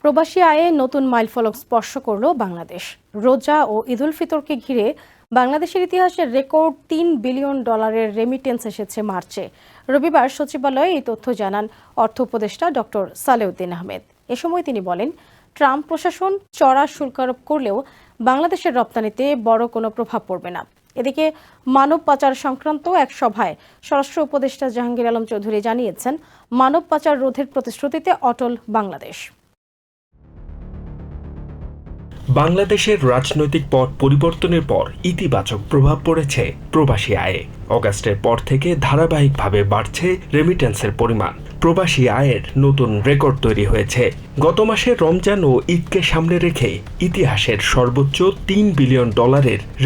প্রবাসী আয়ে নতুন মাইলফলক স্পর্শ করল বাংলাদেশ। রোজা ও ঈদুল ফিতরকে ঘিরে বাংলাদেশের ইতিহাসে রেকর্ড $3 বিলিয়ন রেমিটেন্স এসেছে মার্চে। রবিবার সচিবালয়ে এই তথ্য জানান অর্থ উপদেষ্টা ডক্টর সালেউদ্দিন আহমেদ। এ সময় তিনি বলেন, ট্রাম্প প্রশাসন চড়া শুল্ক আরোপ করলেও বাংলাদেশের রপ্তানিতে বড় কোনো প্রভাব পড়বে না। এদিকে মানব পাচার সংক্রান্ত এক সভায় স্বরাষ্ট্র উপদেষ্টা জাহাঙ্গীর আলম চৌধুরী জানিয়েছেন, মানব পাচার রোধের প্রতিশ্রুতিতে অটল বাংলাদেশ। বাংলাদেশের রাজনৈতিক পট পরিবর্তনের পর ইতিবাচক প্রভাব পড়েছে প্রবাসী আয়ে। অগাস্টের পর থেকে ধারাবাহিকভাবে বাড়ছে রেমিটেন্সের পরিমাণ। প্রবাসী আয়ের নতুন রেকর্ড তৈরি হয়েছে। গত মাসে রমজান ও ঈদকে সামনে রেখে ইতিহাসের সর্বোচ্চ $3 বিলিয়ন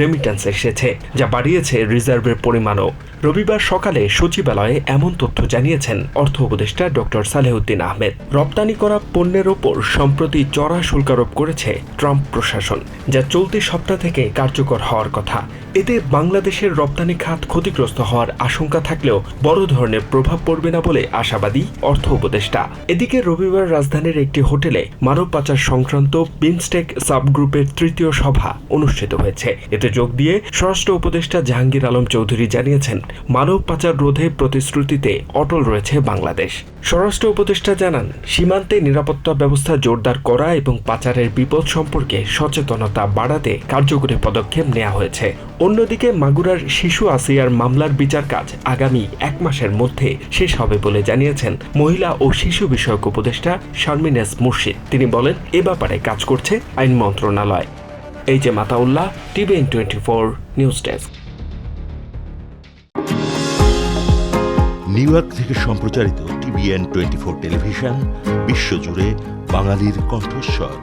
রেমিটেন্স এসেছে, যা বাড়িয়েছে রিজার্ভের পরিমাণও। রবিবার সকালে সচিবালয়ে এমন তথ্য জানিয়েছেন অর্থ উপদেষ্টা ডক্টর সালেউদ্দিন আহমেদ। রপ্তানি করা পণ্যের ওপর সম্প্রতি চড়া শুল্ক আরোপ করেছে ট্রাম্প প্রশাসন, যা চলতি সপ্তাহ থেকে কার্যকর হওয়ার কথা। এতে বাংলাদেশের রপ্তানি খাত ক্ষতিগ্রস্ত হওয়ার আশঙ্কা থাকলেও বড় ধরনের প্রভাব পড়বে না বলে আশাবাদী অর্থ উপদেষ্টা। এদিকে রবিবার রাজধানীর একটি হোটেলে মানব পাচার সংক্রান্ত বিমস্টেক সাবগ্রুপের তৃতীয় সভা অনুষ্ঠিত হয়েছে। এতে যোগ দিয়ে স্বরাষ্ট্র উপদেষ্টা জাহাঙ্গীর আলম চৌধুরী জানিয়েছেন, মানব পাচার রোধে প্রতিশ্রুতিতে অটল রয়েছে বাংলাদেশ। স্বরাষ্ট্র উপদেষ্টা জানান, সীমান্তে নিরাপত্তা ব্যবস্থা জোরদার করা এবং পাচারের বিপদ সম্পর্কে সচেতনতা বাড়াতে কার্যকরী পদক্ষেপ নেওয়া হয়েছে। অন্যদিকে মাগুরার শিশু আসিয়ার মামলার বিচার কাজ আগামী 1 মাসের মধ্যে শেষ হবে বলে জানিয়েছেন মহিলা ও শিশু বিষয়ক উপদেষ্টা শারমিন এস মুর্শিদ। তিনি বলেন, এ ব্যাপারে কাজ করছে আইন মন্ত্রণালয়। এই যে Mataullah, TVN 24 news desk. New York থেকে সম্প্রচারিত টিভিএন 24 টেলিভিশন বিশ্বজুড়ে বাঙালির কণ্ঠস্বর।